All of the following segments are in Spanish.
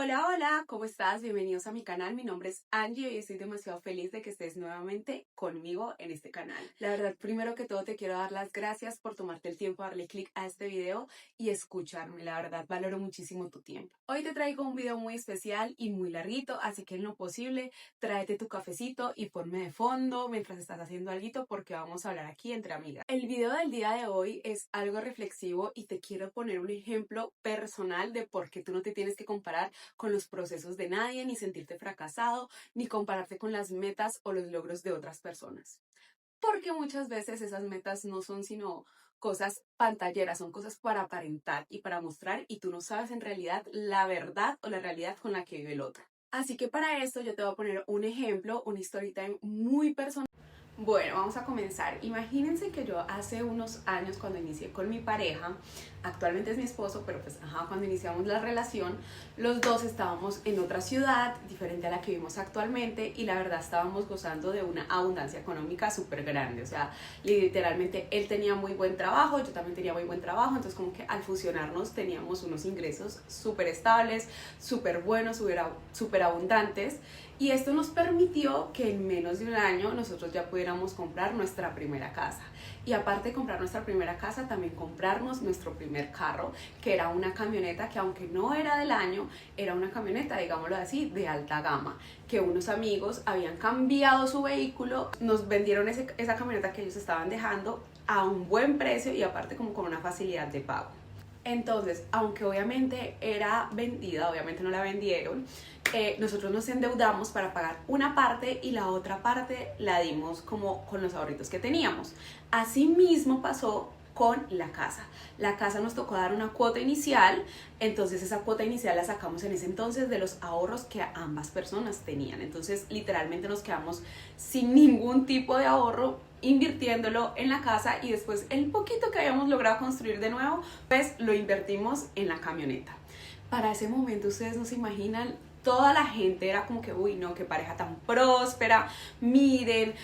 Hola, hola, ¿cómo estás? Bienvenidos a mi canal. Mi nombre es Angie y estoy demasiado feliz de que estés nuevamente conmigo en este canal. La verdad, primero que todo te quiero dar las gracias por tomarte el tiempo de darle clic a este video y escucharme. La verdad, valoro muchísimo tu tiempo. Hoy te traigo un video muy especial y muy larguito, así que en lo posible, tráete tu cafecito y ponme de fondo mientras estás haciendo algo porque vamos a hablar aquí entre amigas. El video del día de hoy es algo reflexivo y te quiero poner un ejemplo personal de por qué tú no te tienes que comparar con los procesos de nadie, ni sentirte fracasado, ni compararte con las metas o los logros de otras personas. Porque muchas veces esas metas no son sino cosas pantalleras, son cosas para aparentar y para mostrar y tú no sabes en realidad la verdad o la realidad con la que vive el otro. Así que para esto yo te voy a poner un ejemplo, un story time muy personal. Bueno, vamos a comenzar. Imagínense que yo hace unos años cuando inicié con mi pareja, actualmente es mi esposo, pero pues cuando iniciamos la relación, los dos estábamos en otra ciudad diferente a la que vivimos actualmente y la verdad estábamos gozando de una abundancia económica súper grande. O sea, literalmente él tenía muy buen trabajo, yo también tenía muy buen trabajo, entonces como que al fusionarnos teníamos unos ingresos súper estables, súper buenos, súper abundantes. Y esto nos permitió que en menos de un año nosotros ya pudiéramos comprar nuestra primera casa. Y aparte de comprar nuestra primera casa, también comprarnos nuestro primer carro, que era una camioneta que aunque no era del año, era una camioneta, digámoslo así, de alta gama. Que unos amigos habían cambiado su vehículo, nos vendieron esa camioneta que ellos estaban dejando a un buen precio y aparte como con una facilidad de pago. Entonces, aunque obviamente era vendida, obviamente no la vendieron, nosotros nos endeudamos para pagar una parte y la otra parte la dimos como con los ahorritos que teníamos. Asimismo pasó con la casa. La casa nos tocó dar una cuota inicial, entonces esa cuota inicial la sacamos en ese entonces de los ahorros que ambas personas tenían. Entonces literalmente nos quedamos sin ningún tipo de ahorro invirtiéndolo en la casa y después el poquito que habíamos logrado construir de nuevo, pues lo invertimos en la camioneta. Para ese momento ustedes no se imaginan, toda la gente era como que, uy, no, qué pareja tan próspera, miren,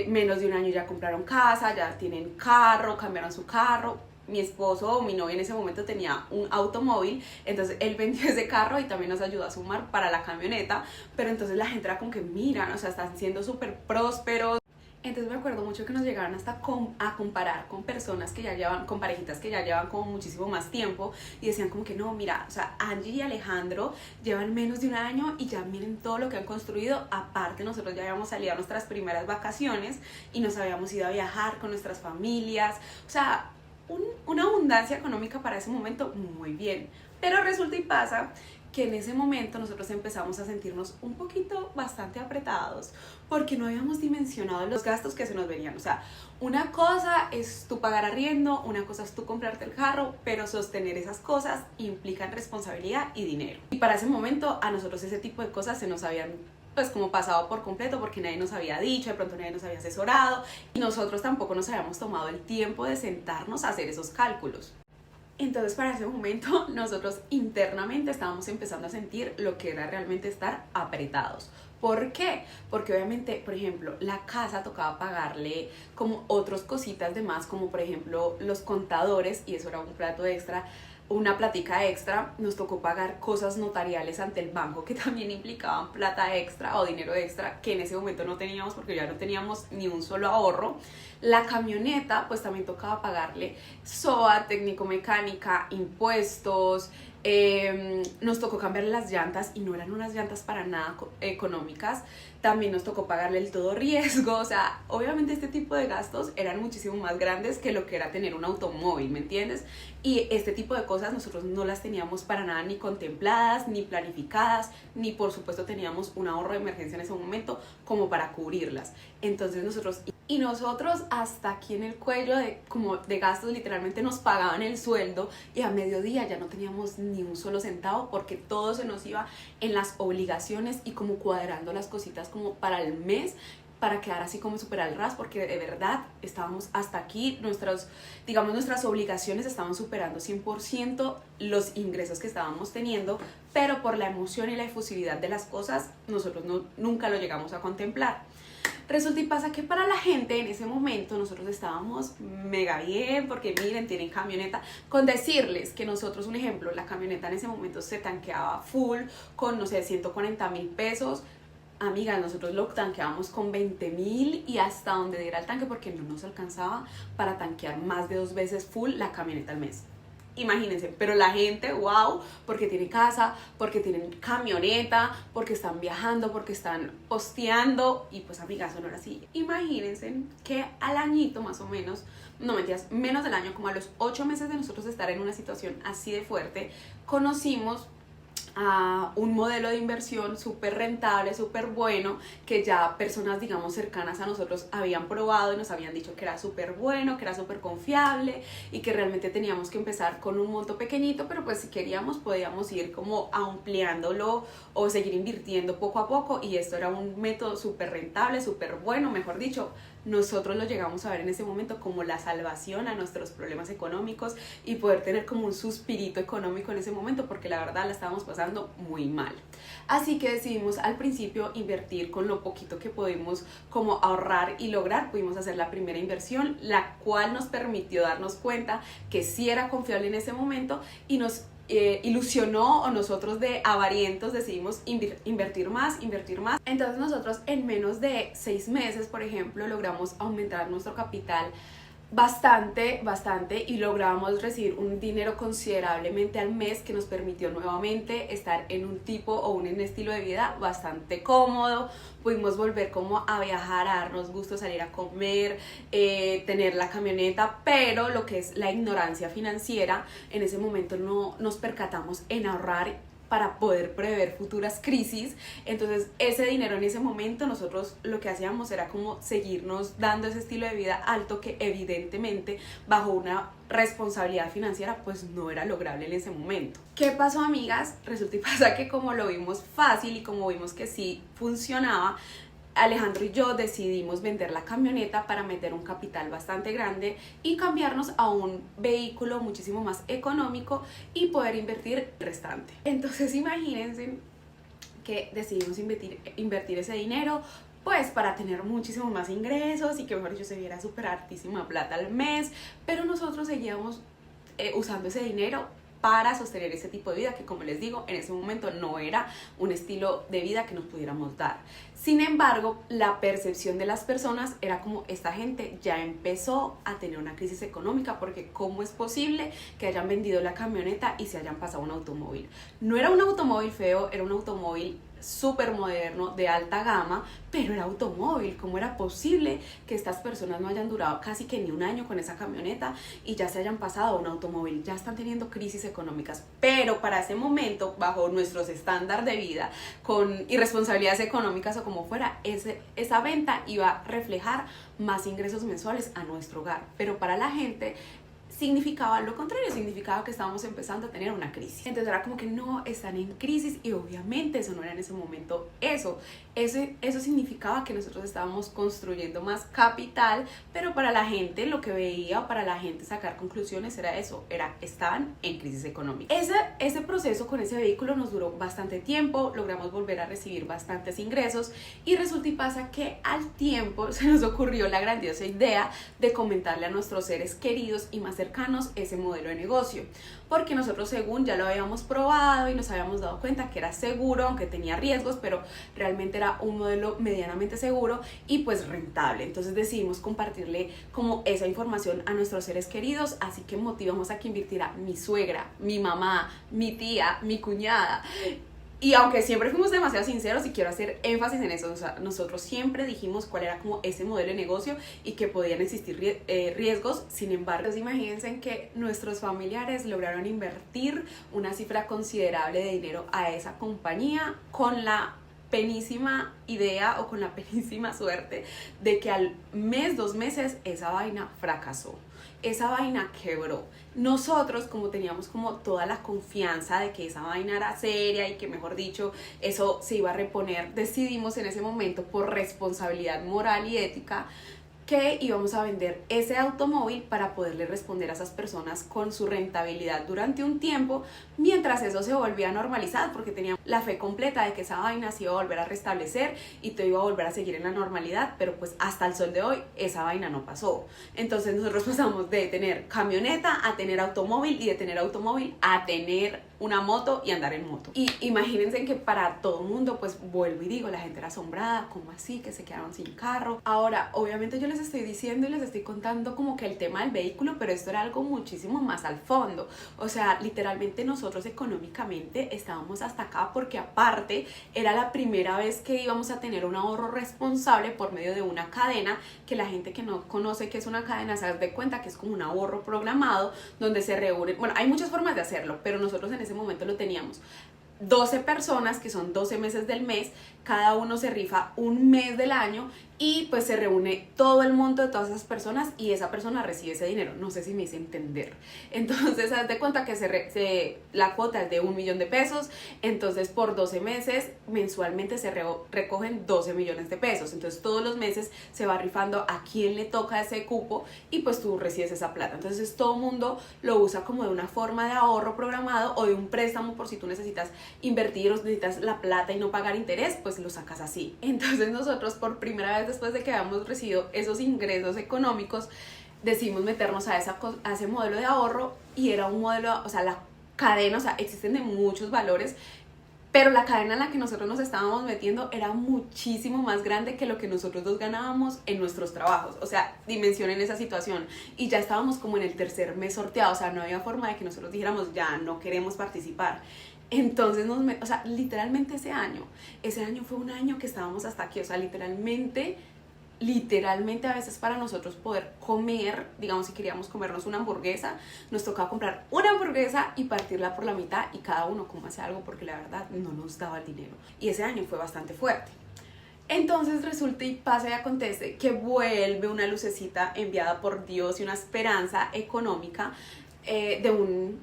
menos de un año ya compraron casa, ya tienen carro, cambiaron su carro. Mi esposo o mi novio en ese momento tenía un automóvil, entonces él vendió ese carro y también nos ayudó a sumar para la camioneta, pero entonces la gente era como que, miran, o sea, están siendo súper prósperos. Entonces me acuerdo mucho que nos llegaron hasta a comparar con personas que ya llevan, con parejitas que ya llevan como muchísimo más tiempo y decían como que no, mira, o sea, Angie y Alejandro llevan menos de un año y ya miren todo lo que han construido. Aparte nosotros ya habíamos salido a nuestras primeras vacaciones y nos habíamos ido a viajar con nuestras familias, o sea, una abundancia económica para ese momento muy bien. Pero resulta y pasa que en ese momento nosotros empezamos a sentirnos un poquito bastante apretados porque no habíamos dimensionado los gastos que se nos venían. O sea, una cosa es tú pagar arriendo, una cosa es tú comprarte el carro, pero sostener esas cosas implican responsabilidad y dinero. Y para ese momento a nosotros ese tipo de cosas se nos habían pues como pasado por completo porque nadie nos había dicho, de pronto nadie nos había asesorado y nosotros tampoco nos habíamos tomado el tiempo de sentarnos a hacer esos cálculos. Entonces para ese momento nosotros internamente estábamos empezando a sentir lo que era realmente estar apretados. ¿Por qué? Porque obviamente, por ejemplo, la casa tocaba pagarle como otras cositas de más, como por ejemplo los contadores, y eso era un plato extra, una platica extra, nos tocó pagar cosas notariales ante el banco que también implicaban plata extra o dinero extra que en ese momento no teníamos porque ya no teníamos ni un solo ahorro. La camioneta pues también tocaba pagarle SOA, técnico-mecánica, impuestos, nos tocó cambiarle las llantas y no eran unas llantas para nada económicas. También nos tocó pagarle el todo riesgo, o sea, obviamente este tipo de gastos eran muchísimo más grandes que lo que era tener un automóvil, ¿me entiendes? Y este tipo de cosas nosotros no las teníamos para nada ni contempladas, ni planificadas, ni por supuesto teníamos un ahorro de emergencia en ese momento como para cubrirlas. Entonces nosotros hasta aquí en el cuello de gastos literalmente nos pagaban el sueldo y a mediodía ya no teníamos ni un solo centavo porque todo se nos iba en las obligaciones y como cuadrando las cositas como para el mes para quedar así como súper al ras, porque de verdad estábamos hasta aquí, nuestras obligaciones estaban superando 100% los ingresos que estábamos teniendo, pero por la emoción y la efusividad de las cosas nosotros nunca lo llegamos a contemplar. Resulta y pasa que para la gente en ese momento nosotros estábamos mega bien, porque miren, tienen camioneta. Con decirles que nosotros, un ejemplo, la camioneta en ese momento se tanqueaba full con, no sé, 140.000 pesos. Amigas, nosotros lo tanqueábamos con 20.000 y hasta donde diera el tanque, porque no nos alcanzaba para tanquear más de 2 veces full la camioneta al mes. Imagínense, pero la gente, wow, porque tiene casa, porque tienen camioneta, porque están viajando, porque están posteando, y pues amigas, eso no era así. Imagínense que al añito más o menos, no mentiras, menos del año, como a los 8 meses de nosotros estar en una situación así de fuerte, conocimos a un modelo de inversión súper rentable, súper bueno, que ya personas, digamos, cercanas a nosotros habían probado y nos habían dicho que era súper bueno, que era súper confiable y que realmente teníamos que empezar con un monto pequeñito, pero pues si queríamos podíamos ir como ampliándolo o seguir invirtiendo poco a poco, y esto era un método súper rentable, súper bueno, mejor dicho. Nosotros lo llegamos a ver en ese momento como la salvación a nuestros problemas económicos y poder tener como un suspirito económico en ese momento, porque la verdad la estábamos pasando muy mal. Así que decidimos al principio invertir con lo poquito que pudimos como ahorrar y lograr. Pudimos hacer la primera inversión, la cual nos permitió darnos cuenta que sí era confiable en ese momento y nos ilusionó, o nosotros de avarientos decidimos invertir más. Entonces nosotros en menos de 6 meses, por ejemplo, logramos aumentar nuestro capital bastante y logramos recibir un dinero considerablemente al mes, que nos permitió nuevamente estar en un tipo o un estilo de vida bastante cómodo. Pudimos volver como a viajar, a darnos gusto, salir a comer, tener la camioneta, pero lo que es la ignorancia financiera, en ese momento no nos percatamos en ahorrar para poder prever futuras crisis. Entonces ese dinero en ese momento nosotros lo que hacíamos era como seguirnos dando ese estilo de vida alto, que evidentemente bajo una responsabilidad financiera pues no era lograble en ese momento. ¿Qué pasó, amigas? Resulta y pasa que como lo vimos fácil y como vimos que sí funcionaba, Alejandro y yo decidimos vender la camioneta para meter un capital bastante grande y cambiarnos a un vehículo muchísimo más económico y poder invertir el restante. Entonces imagínense que decidimos invertir ese dinero pues para tener muchísimo más ingresos y que, mejor dicho, se viera súper hartísima plata al mes, pero nosotros seguíamos usando ese dinero para sostener ese tipo de vida que, como les digo, en ese momento no era un estilo de vida que nos pudiéramos dar. Sin embargo, la percepción de las personas era como: esta gente ya empezó a tener una crisis económica, porque ¿cómo es posible que hayan vendido la camioneta y se hayan pasado a un automóvil? No era un automóvil feo, era un automóvil súper moderno, de alta gama, pero era automóvil. ¿Cómo era posible que estas personas no hayan durado casi que ni un año con esa camioneta y ya se hayan pasado a un automóvil? Ya están teniendo crisis económicas, pero para ese momento, bajo nuestros estándares de vida, con irresponsabilidades económicas o como fuera, esa venta iba a reflejar más ingresos mensuales a nuestro hogar, pero para la gente significaba lo contrario, significaba que estábamos empezando a tener una crisis. Entonces era como que no, están en crisis, y obviamente eso no era en ese momento eso significaba que nosotros estábamos construyendo más capital, pero para la gente lo que veía, o para la gente sacar conclusiones, era eso, estaban en crisis económica. Ese proceso con ese vehículo nos duró bastante tiempo, logramos volver a recibir bastantes ingresos, y resulta y pasa que al tiempo se nos ocurrió la grandiosa idea de comentarle a nuestros seres queridos y más cercanos ese modelo de negocio, porque nosotros, según ya lo habíamos probado y nos habíamos dado cuenta que era seguro, aunque tenía riesgos, pero realmente era un modelo medianamente seguro y pues rentable. Entonces decidimos compartirle como esa información a nuestros seres queridos, así que motivamos a que invirtiera mi suegra, mi mamá, mi tía, mi cuñada. Y aunque siempre fuimos demasiado sinceros, y quiero hacer énfasis en eso, o sea, nosotros siempre dijimos cuál era como ese modelo de negocio y que podían existir riesgos. Sin embargo, pues imagínense que nuestros familiares lograron invertir una cifra considerable de dinero a esa compañía, con la penísima idea o con la penísima suerte de que al mes, 2 meses, esa vaina fracasó. Esa vaina quebró. Nosotros, como teníamos como toda la confianza de que esa vaina era seria y que, mejor dicho, eso se iba a reponer, decidimos en ese momento, por responsabilidad moral y ética, que íbamos a vender ese automóvil para poderle responder a esas personas con su rentabilidad durante un tiempo, mientras eso se volvía a normalizar, porque teníamos la fe completa de que esa vaina se iba a volver a restablecer y todo iba a volver a seguir en la normalidad, pero pues hasta el sol de hoy esa vaina no pasó. Entonces nosotros pasamos de tener camioneta a tener automóvil, y de tener automóvil a tener una moto y andar en moto. Y imagínense que para todo el mundo, pues vuelvo y digo, la gente era asombrada, ¿cómo así? Que se quedaron sin carro. Ahora, obviamente yo les estoy diciendo y les estoy contando como que el tema del vehículo, pero esto era algo muchísimo más al fondo. O sea, literalmente nosotros económicamente estábamos hasta acá, porque aparte era la primera vez que íbamos a tener un ahorro responsable por medio de una cadena, que la gente que no conoce qué es una cadena se da cuenta que es como un ahorro programado donde se reúnen, bueno, hay muchas formas de hacerlo, pero nosotros en ese momento lo teníamos 12 personas, que son 12 meses del mes, cada uno se rifa un mes del año y pues se reúne todo el monto de todas esas personas y esa persona recibe ese dinero. No sé si me hice entender. Entonces, haz de cuenta que la cuota es de 1 millón de pesos, entonces por 12 meses mensualmente se recogen 12 millones de pesos. Entonces todos los meses se va rifando a quién le toca ese cupo y pues tú recibes esa plata. Entonces todo el mundo lo usa como de una forma de ahorro programado o de un préstamo por si tú necesitas invertir o necesitas la plata y no pagar interés, pues lo sacas así. Entonces nosotros por primera vez después de que habíamos recibido esos ingresos económicos, decidimos meternos a ese modelo de ahorro, y era un modelo, o sea, la cadena, o sea, existen de muchos valores, pero la cadena en la que nosotros nos estábamos metiendo era muchísimo más grande que lo que nosotros dos ganábamos en nuestros trabajos. O sea, dimensionen esa situación. Y ya estábamos como en el tercer mes sorteado, o sea, no había forma de que nosotros dijéramos, ya no queremos participar. Entonces, o sea, literalmente ese año fue un año que estábamos hasta aquí, o sea, literalmente a veces para nosotros poder comer, digamos, si queríamos comernos una hamburguesa, nos tocaba comprar una hamburguesa y partirla por la mitad y cada uno comase algo, porque la verdad no nos daba el dinero. Y ese año fue bastante fuerte. Entonces resulta y pasa y acontece que vuelve una lucecita enviada por Dios y una esperanza económica de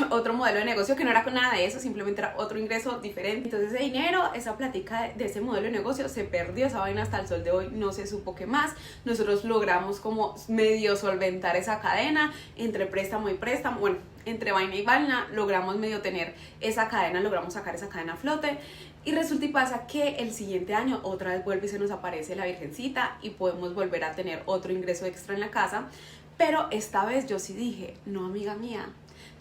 otro modelo de negocio, que no era con nada de eso, simplemente era otro ingreso diferente. Entonces ese dinero, esa plática de ese modelo de negocio se perdió, esa vaina hasta el sol de hoy no se supo qué más. Nosotros logramos como medio solventar esa cadena entre préstamo y préstamo, bueno, entre vaina y vaina logramos medio tener esa cadena, logramos sacar esa cadena a flote. Y resulta y pasa que el siguiente año otra vez vuelve y se nos aparece la Virgencita y podemos volver a tener otro ingreso extra en la casa. Pero esta vez yo sí dije, no, amiga mía,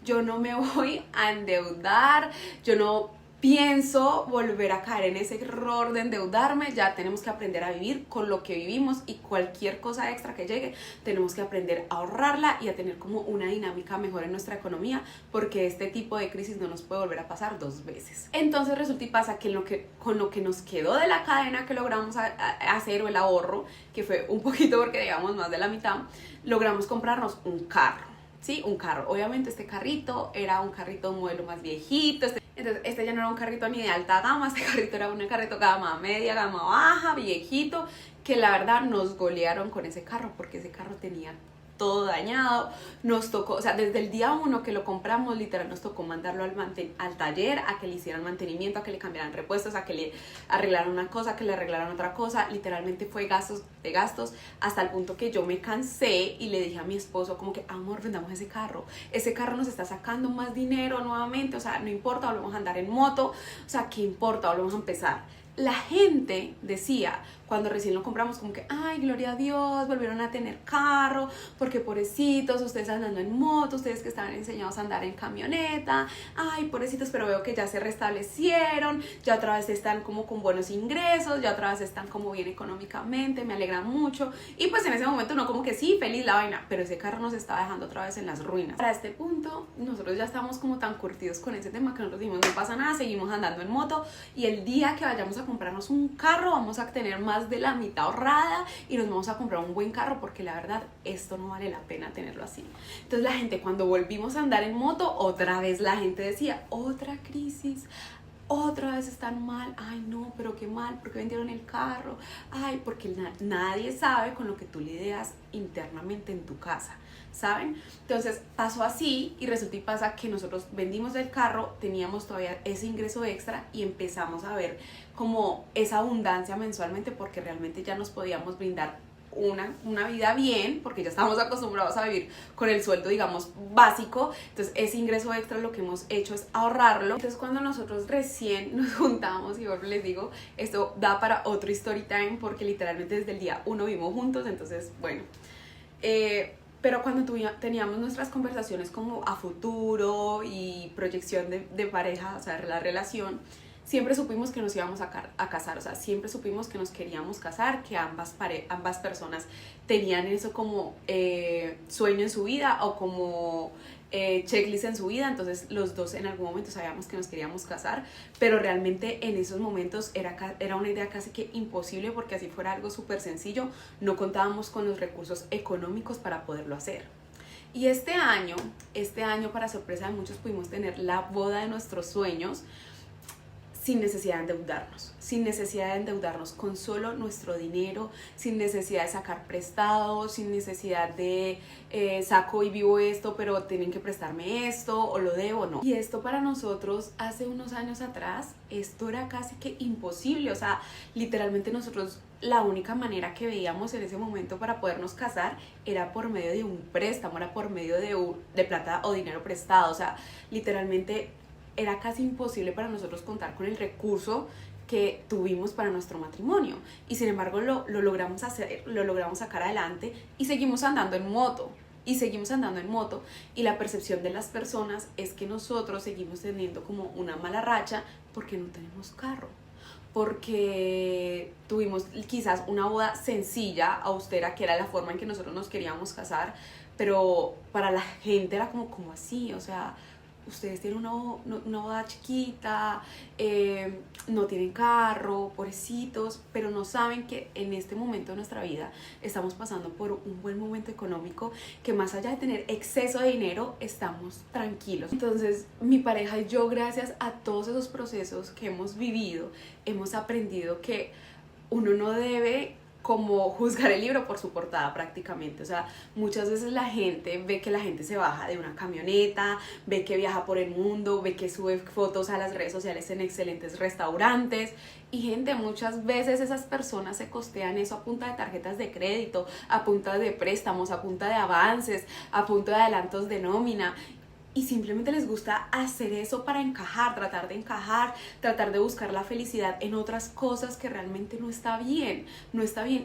yo no me voy a endeudar, yo no pienso volver a caer en ese error de endeudarme. Ya tenemos que aprender a vivir con lo que vivimos, y cualquier cosa extra que llegue tenemos que aprender a ahorrarla y a tener como una dinámica mejor en nuestra economía, porque este tipo de crisis no nos puede volver a pasar 2 veces. Entonces resulta y pasa que con lo que nos quedó de la cadena que logramos hacer, o el ahorro, que fue un poquito porque digamos más de la mitad, logramos comprarnos un carro. Sí, un carro. Obviamente este carrito era un carrito de un modelo más viejito. Entonces este ya no era un carrito ni de alta gama, este carrito era un carrito gama media, gama baja, viejito, que la verdad nos golearon con ese carro, porque ese carro tenía todo dañado. Nos tocó, o sea, desde el día 1 que lo compramos, literal nos tocó mandarlo al taller a que le hicieran mantenimiento, a que le cambiaran repuestos, a que le arreglaran una cosa, a que le arreglaran otra cosa. Literalmente fue gastos de gastos, hasta el punto que yo me cansé y le dije a mi esposo como que, amor, vendamos ese carro nos está sacando más dinero nuevamente, o sea, no importa, volvemos a andar en moto, o sea, ¿qué importa? Volvemos a empezar. La gente decía, cuando recién lo compramos, como que, ay, gloria a Dios, volvieron a tener carro, porque pobrecitos, ustedes andando en moto, ustedes que estaban enseñados a andar en camioneta, ay, pobrecitos, pero veo que ya se restablecieron, ya otra vez están como con buenos ingresos, ya otra vez están como bien económicamente, me alegra mucho. Y pues en ese momento uno como que sí, feliz la vaina, pero ese carro nos estaba dejando otra vez en las ruinas. Para este punto, nosotros ya estamos como tan curtidos con ese tema que nosotros dijimos, no pasa nada, seguimos andando en moto, y el día que vayamos a comprarnos un carro vamos a tener más de la mitad ahorrada y nos vamos a comprar un buen carro, porque la verdad esto no vale la pena tenerlo así. Entonces la gente, cuando volvimos a andar en moto, otra vez la gente decía, otra crisis, otra vez están mal, ay no, pero qué mal, porque vendieron el carro, ay, porque nadie sabe con lo que tú lidias internamente en tu casa, ¿saben? Entonces pasó así, y resulta y pasa que nosotros vendimos el carro, teníamos todavía ese ingreso extra y empezamos a ver como esa abundancia mensualmente, porque realmente ya nos podíamos brindar una vida bien, porque ya estábamos acostumbrados a vivir con el sueldo, digamos, básico. Entonces ese ingreso extra lo que hemos hecho es ahorrarlo. Entonces cuando nosotros recién nos juntamos, y yo les digo, esto da para otro story time, porque literalmente desde el día 1 vivimos juntos. Entonces bueno, pero cuando teníamos nuestras conversaciones como a futuro y proyección de pareja, o sea, la relación, siempre supimos que nos íbamos a casar, o sea, siempre supimos que nos queríamos casar, que ambas personas tenían eso como sueño en su vida o como checklist en su vida. Entonces los dos en algún momento sabíamos que nos queríamos casar, pero realmente en esos momentos era una idea casi que imposible, porque así fuera algo súper sencillo, no contábamos con los recursos económicos para poderlo hacer. Y este año, para sorpresa de muchos, pudimos tener la boda de nuestros sueños, sin necesidad de endeudarnos con solo nuestro dinero, sin necesidad de sacar prestado, sin necesidad de saco y vivo esto, pero tienen que prestarme esto, o lo debo, no. Y esto para nosotros hace unos años atrás, esto era casi que imposible. O sea, literalmente nosotros la única manera que veíamos en ese momento para podernos casar era por medio de un préstamo, era por medio de plata o dinero prestado. O sea, literalmente era casi imposible para nosotros contar con el recurso que tuvimos para nuestro matrimonio, y sin embargo lo logramos hacer, lo logramos sacar adelante, y seguimos andando en moto, y la percepción de las personas es que nosotros seguimos teniendo como una mala racha porque no tenemos carro, porque tuvimos quizás una boda sencilla, austera, que era la forma en que nosotros nos queríamos casar, pero para la gente era como así, o sea, ustedes tienen una boda chiquita, no tienen carro, pobrecitos, pero no saben que en este momento de nuestra vida estamos pasando por un buen momento económico, que más allá de tener exceso de dinero, estamos tranquilos. Entonces, mi pareja y yo, gracias a todos esos procesos que hemos vivido, hemos aprendido que uno no debe como juzgar el libro por su portada prácticamente. O sea, muchas veces la gente ve que la gente se baja de una camioneta, ve que viaja por el mundo, ve que sube fotos a las redes sociales en excelentes restaurantes, y gente, muchas veces esas personas se costean eso a punta de tarjetas de crédito, a punta de préstamos, a punta de avances, a punta de adelantos de nómina, y simplemente les gusta hacer eso para encajar, tratar de buscar la felicidad en otras cosas que realmente no está bien.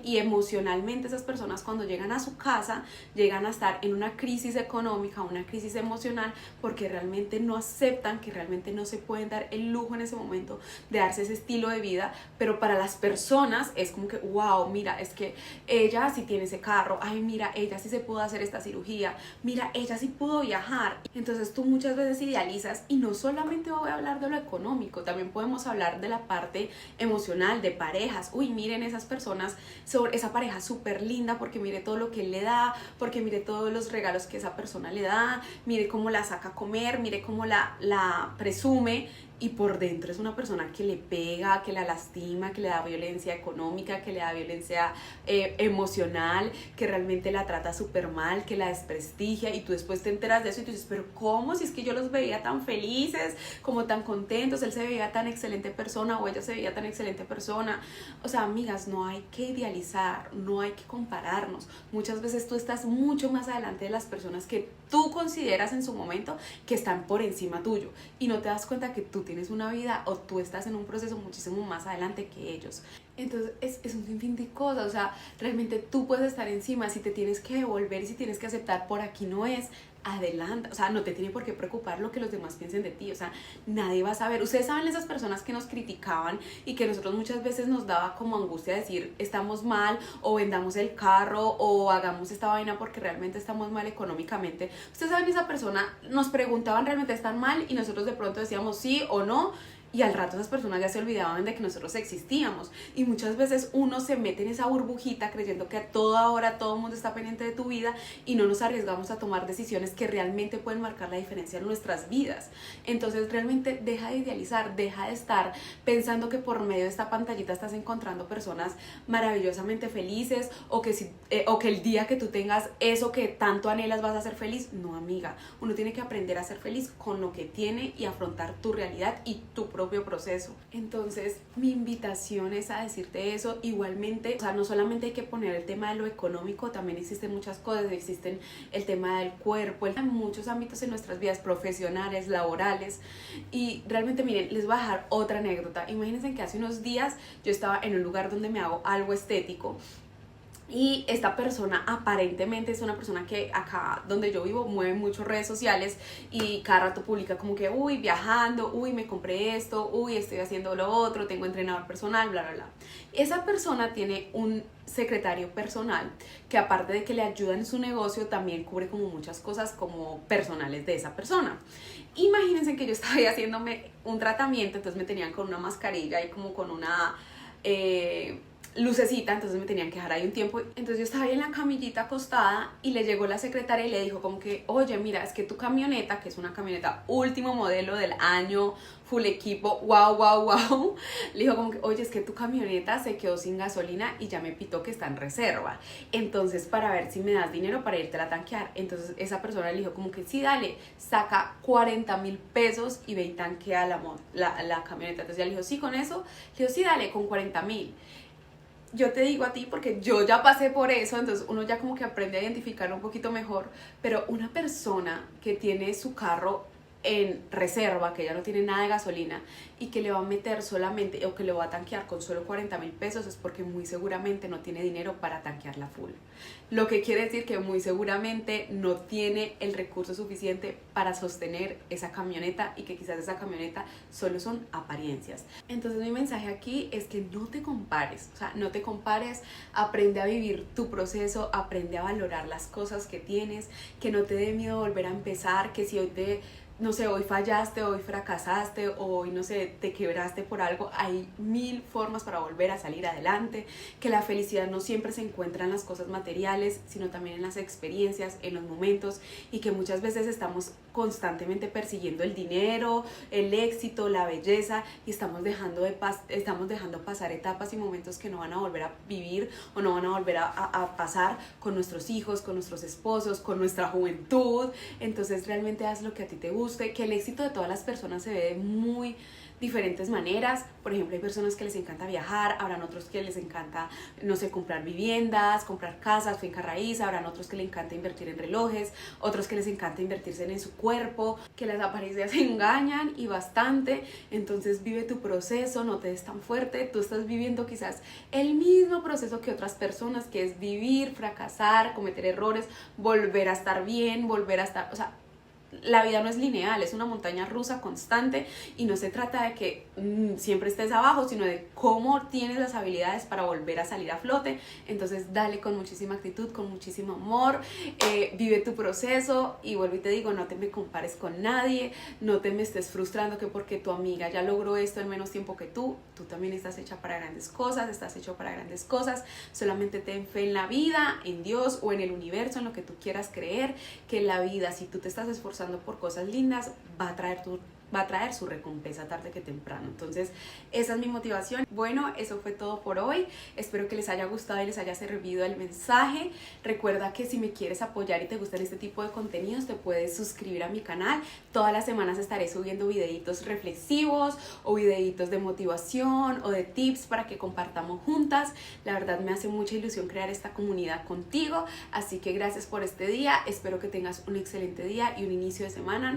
Y emocionalmente esas personas, cuando llegan a su casa, llegan a estar en una crisis económica, una crisis emocional, porque realmente no aceptan que realmente no se pueden dar el lujo en ese momento de darse ese estilo de vida. Pero para las personas es como que, wow, mira, es que ella sí tiene ese carro, ay, mira, ella sí se pudo hacer esta cirugía, mira, ella sí pudo viajar. Entonces tú muchas veces idealizas, y no solamente voy a hablar de lo económico, también podemos hablar de la parte emocional, de parejas. Uy, miren esas personas, sobre esa pareja súper linda, porque mire todo lo que él le da, porque mire todos los regalos que esa persona le da, mire cómo la saca a comer, mire cómo la presume, y por dentro es una persona que le pega, que la lastima, que le da violencia económica, que le da violencia emocional, que realmente la trata súper mal, que la desprestigia, y tú después te enteras de eso y tú dices, pero ¿cómo? Si es que yo los veía tan felices, como tan contentos, él se veía tan excelente persona o ella se veía tan excelente persona. O sea, amigas, no hay que idealizar, no hay que compararnos. Muchas veces tú estás mucho más adelante de las personas que tú consideras en su momento que están por encima tuyo, y no te das cuenta que tú tienes una vida, o tú estás en un proceso muchísimo más adelante que ellos. Entonces es un sinfín de cosas. O sea, realmente tú puedes estar encima. Si te tienes que devolver y si tienes que aceptar por aquí no es, adelanta. O sea, no te tiene por qué preocupar lo que los demás piensen de ti. O sea, nadie va a saber. Ustedes saben, esas personas que nos criticaban y que nosotros muchas veces nos daba como angustia decir estamos mal, o vendamos el carro, o hagamos esta vaina porque realmente estamos mal económicamente. Ustedes saben, esa persona nos preguntaban realmente están mal, y nosotros de pronto decíamos sí o no, y al rato esas personas ya se olvidaban de que nosotros existíamos. Y muchas veces uno se mete en esa burbujita creyendo que a toda hora todo el mundo está pendiente de tu vida, y no nos arriesgamos a tomar decisiones que realmente pueden marcar la diferencia en nuestras vidas. Entonces realmente deja de idealizar, deja de estar pensando que por medio de esta pantallita estás encontrando personas maravillosamente felices, o que el día que tú tengas eso que tanto anhelas vas a ser feliz. No, amiga, uno tiene que aprender a ser feliz con lo que tiene y afrontar tu realidad y tu proceso. propio proceso. Entonces mi invitación es a decirte eso. Igualmente, o sea, no solamente hay que poner el tema de lo económico, también existen muchas cosas, existen el tema del cuerpo, en muchos ámbitos en nuestras vidas profesionales, laborales. Y realmente, miren, les voy a dejar otra anécdota. Imagínense que hace unos días yo estaba en un lugar donde me hago algo estético. Y esta persona aparentemente es una persona que acá donde yo vivo mueve mucho redes sociales y cada rato publica como que uy, viajando, uy, me compré esto, uy, estoy haciendo lo otro, tengo entrenador personal, bla, bla, bla. Esa persona tiene un secretario personal que, aparte de que le ayuda en su negocio, también cubre como muchas cosas como personales de esa persona. Imagínense que yo estaba ahí haciéndome un tratamiento, entonces me tenían con una mascarilla y como con una lucecita, entonces me tenían que dejar ahí un tiempo. Entonces yo estaba ahí en la camillita acostada y le llegó la secretaria y le dijo como que, oye, mira, es que tu camioneta, que es una camioneta último modelo del año, full equipo, wow, wow, wow, le dijo como que, oye, es que tu camioneta se quedó sin gasolina y ya me pitó que está en reserva, entonces para ver si me das dinero para irte a tanquear. Entonces esa persona le dijo como que sí, dale, saca 40,000 pesos y ve y tanquea la camioneta. Entonces ella le dijo, sí, con eso. Le dijo, sí, dale, con 40,000. Yo te digo a ti porque yo ya pasé por eso, entonces uno ya como que aprende a identificarlo un poquito mejor. Pero una persona que tiene su carro en reserva, que ya no tiene nada de gasolina y que le va a meter solamente, o que le va a tanquear con solo 40,000 pesos, es porque muy seguramente no tiene dinero para tanquearla full. Lo que quiere decir que muy seguramente no tiene el recurso suficiente para sostener esa camioneta, y que quizás esa camioneta solo son apariencias. Entonces mi mensaje aquí es que no te compares, o sea, no te compares, aprende a vivir tu proceso, aprende a valorar las cosas que tienes, que no te dé miedo volver a empezar, que si hoy no sé, hoy fallaste, hoy fracasaste, hoy, no sé, te quebraste por algo, hay 1000 formas para volver a salir adelante, que la felicidad no siempre se encuentra en las cosas materiales, sino también en las experiencias, en los momentos, y que muchas veces estamos constantemente persiguiendo el dinero, el éxito, la belleza, y estamos dejando pasar etapas y momentos que no van a volver a vivir o no van a volver a pasar con nuestros hijos, con nuestros esposos, con nuestra juventud. Entonces realmente haz lo que a ti te guste, que el éxito de todas las personas se ve de muy diferentes maneras. Por ejemplo, hay personas que les encanta viajar, habrán otros que les encanta, no sé, comprar viviendas, comprar casas, finca raíz, habrán otros que les encanta invertir en relojes, otros que les encanta invertirse en su cuerpo, que las apariencias engañan y bastante. Entonces vive tu proceso, no te des tan fuerte, tú estás viviendo quizás el mismo proceso que otras personas, que es vivir, fracasar, cometer errores, volver a estar bien, volver a estar, o sea, la vida no es lineal, es una montaña rusa constante, y no se trata de que siempre estés abajo, sino de cómo tienes las habilidades para volver a salir a flote. Entonces dale con muchísima actitud, con muchísimo amor, vive tu proceso, y vuelvo y te digo, no te me compares con nadie, no te me estés frustrando que porque tu amiga ya logró esto en menos tiempo que tú también estás hecha para grandes cosas, estás hecho para grandes cosas. Solamente ten fe en la vida, en Dios o en el universo, en lo que tú quieras creer, que la vida, si tú te estás esforzando por cosas lindas, va a traer su recompensa tarde que temprano. Entonces esa es mi motivación. Bueno, eso fue todo por hoy. Espero que les haya gustado y les haya servido el mensaje. Recuerda que si me quieres apoyar y te gustan este tipo de contenidos, te puedes suscribir a mi canal. Todas las semanas estaré subiendo videitos reflexivos o videitos de motivación o de tips para que compartamos juntas. La verdad me hace mucha ilusión crear esta comunidad contigo, así que gracias por este día. Espero que tengas un excelente día y un inicio de semana.